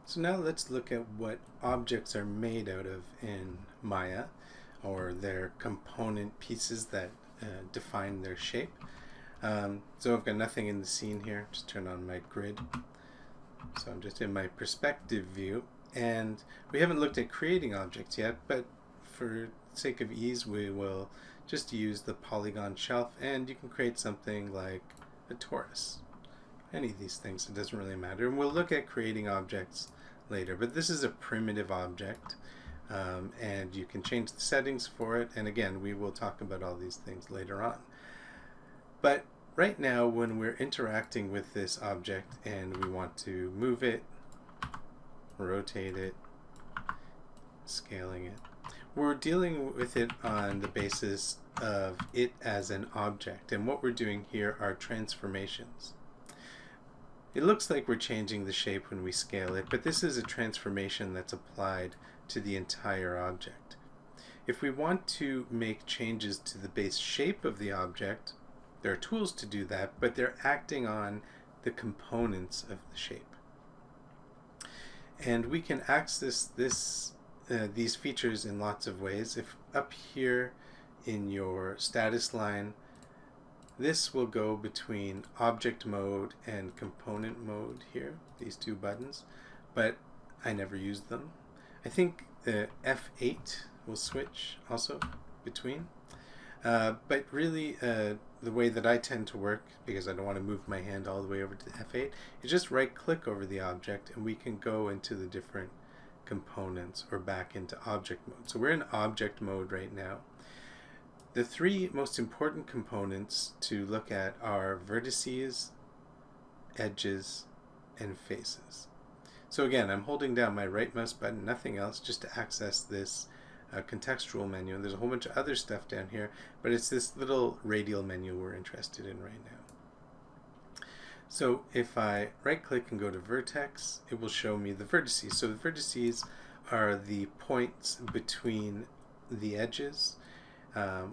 So now let's look at what objects are made out of in Maya, or their component pieces that define their shape. So I've got nothing in the scene here. Just turn on my grid. So I'm just in my perspective view, and we haven't looked at creating objects yet, but for sake of ease we will just use the Polygon Shelf, and you can create something like a torus. Any of these things, it doesn't really matter, and we'll look at creating objects later, but this is a primitive object, and you can change the settings for it, and again we will talk about all these things later on. But right now, when we're interacting with this object and we want to move it, rotate it, scaling it, we're dealing with it on the basis of it as an object, and what we're doing here are transformations. It looks like we're changing the shape when we scale it, but this is a transformation that's applied to the entire object. If we want to make changes to the base shape of the object, there are tools to do that, but they're acting on the components of the shape. And we can access these features in lots of ways. If up here in your status line, this will go between object mode and component mode here, these two buttons, but I never use them. I think the F8 will switch also between. But really, the way that I tend to work, because I don't want to move my hand all the way over to F8, is just right-click over the object, and we can go into the different components or back into object mode. So we're in object mode right now. The three most important components to look at are vertices, edges, and faces. So again, I'm holding down my right mouse button, nothing else, just to access this contextual menu. And there's a whole bunch of other stuff down here, but it's this little radial menu we're interested in right now. So if I right-click and go to Vertex, it will show me the vertices. So the vertices are the points between the edges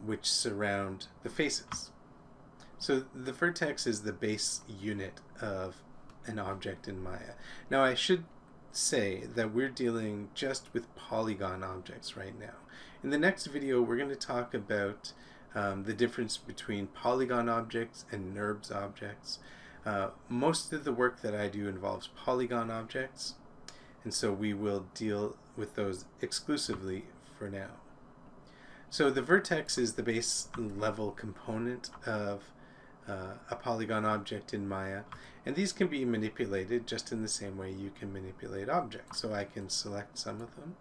which surround the faces. So the vertex is the base unit of an object in Maya. Now I should say that we're dealing just with polygon objects right now. In the next video we're going to talk about the difference between polygon objects and NURBS objects. Most of the work that I do involves polygon objects, and so we will deal with those exclusively for now. So the vertex is the base level component of a polygon object in Maya, and these can be manipulated just in the same way you can manipulate objects. So I can select some of them,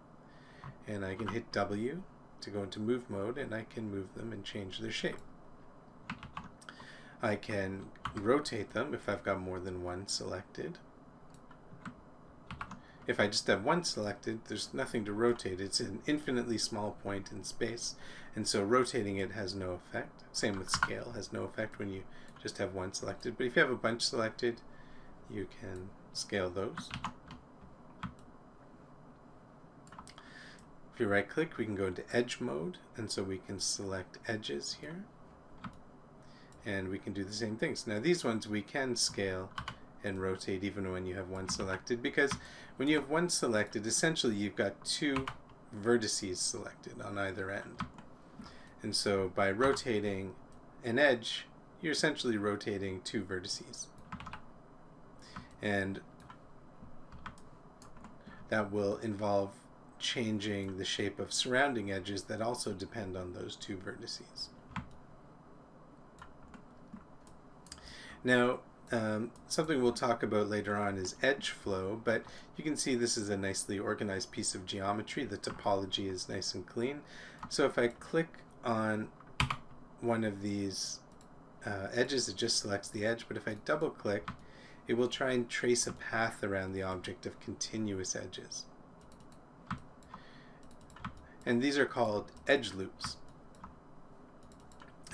and I can hit W to go into move mode, and I can move them and change their shape. I can rotate them if I've got more than one selected. If I just have one selected, there's nothing to rotate. It's an infinitely small point in space, and so rotating it has no effect. Same with scale, has no effect when you just have one selected. But if you have a bunch selected, you can scale those. If you right-click, we can go into edge mode, and so we can select edges here. And we can do the same things. Now these ones we can scale and rotate even when you have one selected, because when you have one selected, essentially you've got two vertices selected on either end. And so by rotating an edge, you're essentially rotating two vertices. And that will involve changing the shape of surrounding edges that also depend on those two vertices. Now, something we'll talk about later on is edge flow, but you can see this is a nicely organized piece of geometry. The topology is nice and clean. So if I click on one of these edges, it just selects the edge, but if I double click, it will try and trace a path around the object of continuous edges. And these are called edge loops.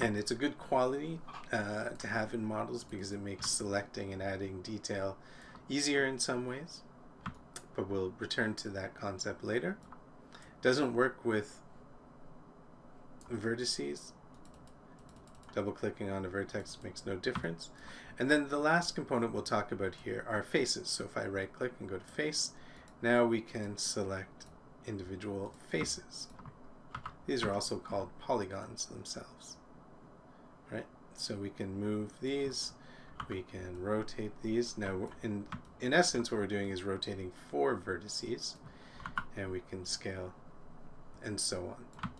And it's a good quality to have in models because it makes selecting and adding detail easier in some ways. But we'll return to that concept later. Doesn't work with vertices. Double-clicking on a vertex makes no difference. And then the last component we'll talk about here are faces. So if I right-click and go to face, Now we can select individual faces. These are also called polygons themselves, right? So we can move these, we can rotate these. Now, in essence, what we're doing is rotating 4 vertices, and we can scale and so on.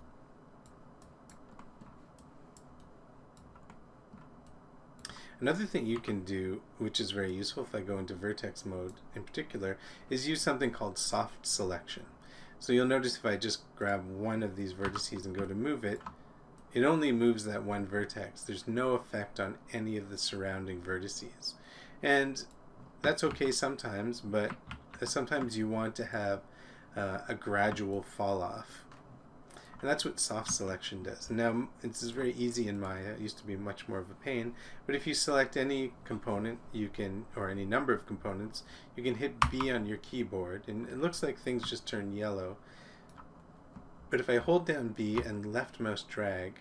Another thing you can do, which is very useful if I go into vertex mode in particular, is use something called soft selection. So you'll notice if I just grab one of these vertices and go to move it, it only moves that one vertex. There's no effect on any of the surrounding vertices. And that's okay sometimes, but sometimes you want to have a gradual fall off. And that's what soft selection does. Now, this is very easy in Maya. It used to be much more of a pain. But if you select any component, you can, or any number of components, you can hit B on your keyboard. And it looks like things just turn yellow. But if I hold down B and left mouse drag,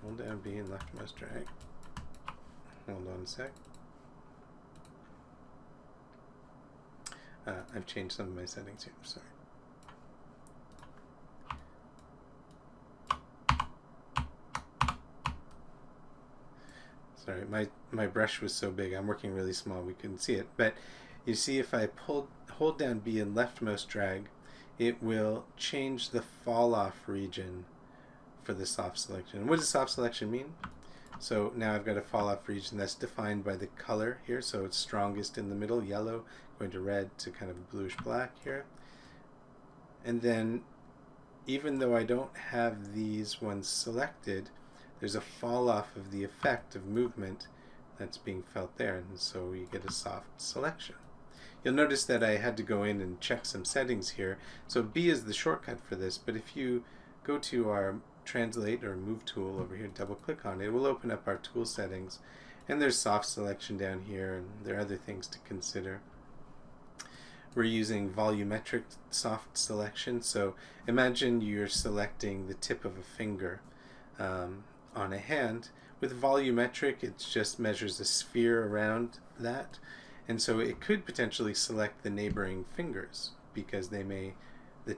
hold down B and left mouse drag, hold on a sec. I've changed some of my settings here, sorry. Sorry, my brush was so big, I'm working really small, we couldn't see it. But you see if I hold down B and left mouse drag, it will change the fall off region for the soft selection. What does soft selection mean? So now I've got a fall off region that's defined by the color here, so it's strongest in the middle, yellow, going to red to kind of bluish black here. And then even though I don't have these ones selected, there's a fall off of the effect of movement that's being felt there, and so you get a soft selection. You'll notice that I had to go in and check some settings here. So B is the shortcut for this, but if you go to our Translate or Move tool over here, double click on it, it will open up our tool settings, and there's soft selection down here, and there are other things to consider. We're using volumetric soft selection, so imagine you're selecting the tip of a finger on a hand. With volumetric, it just measures a sphere around that, and so it could potentially select the neighboring fingers because the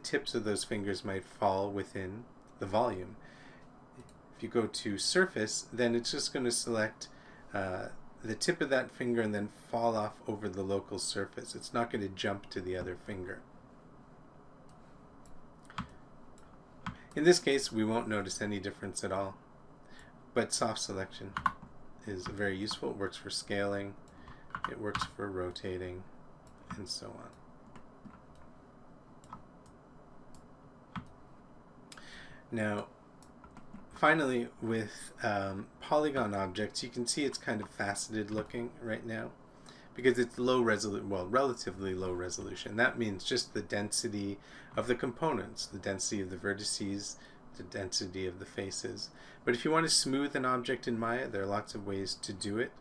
tips of those fingers might fall within the volume. If you go to surface, then it's just going to select the tip of that finger and then fall off over the local surface. It's not going to jump to the other finger. In this case, we won't notice any difference at all. But soft selection is very useful. It works for scaling, it works for rotating, and so on. Now, finally, with polygon objects, you can see it's kind of faceted looking right now because it's low resolution, well, relatively low resolution. That means just the density of the components, the density of the vertices, the density of the faces. But if you want to smooth an object in Maya, there are lots of ways to do it.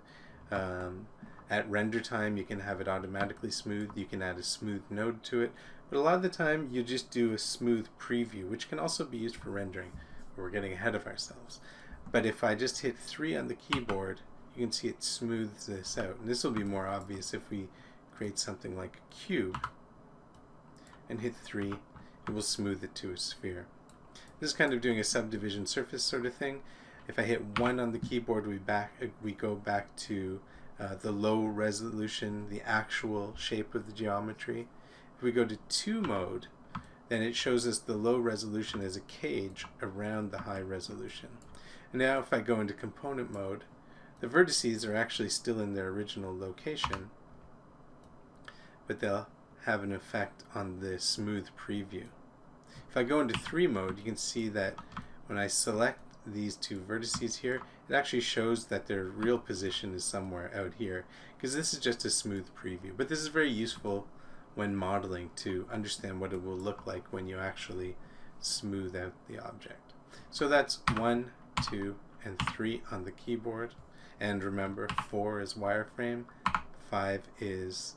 At render time, you can have it automatically smooth. You can add a smooth node to it. But a lot of the time, you just do a smooth preview, which can also be used for rendering. We're getting ahead of ourselves. But if I just hit 3 on the keyboard, you can see it smooths this out. And this will be more obvious if we create something like a cube and hit 3, it will smooth it to a sphere. This is kind of doing a subdivision surface sort of thing. If I hit 1 on the keyboard, we go back to the low resolution, the actual shape of the geometry. If we go to 2 mode, then it shows us the low resolution as a cage around the high resolution. And now if I go into component mode, the vertices are actually still in their original location, but they'll have an effect on the smooth preview. If I go into 3 mode, you can see that when I select these 2 vertices here, it actually shows that their real position is somewhere out here, because this is just a smooth preview. But this is very useful when modeling to understand what it will look like when you actually smooth out the object. So that's 1, 2, and 3 on the keyboard. And remember, 4 is wireframe, 5 is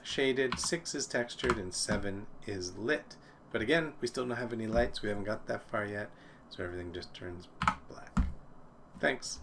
shaded, 6 is textured, and 7 is lit. But again, we still don't have any lights. We haven't got that far yet, so everything just turns black. Thanks.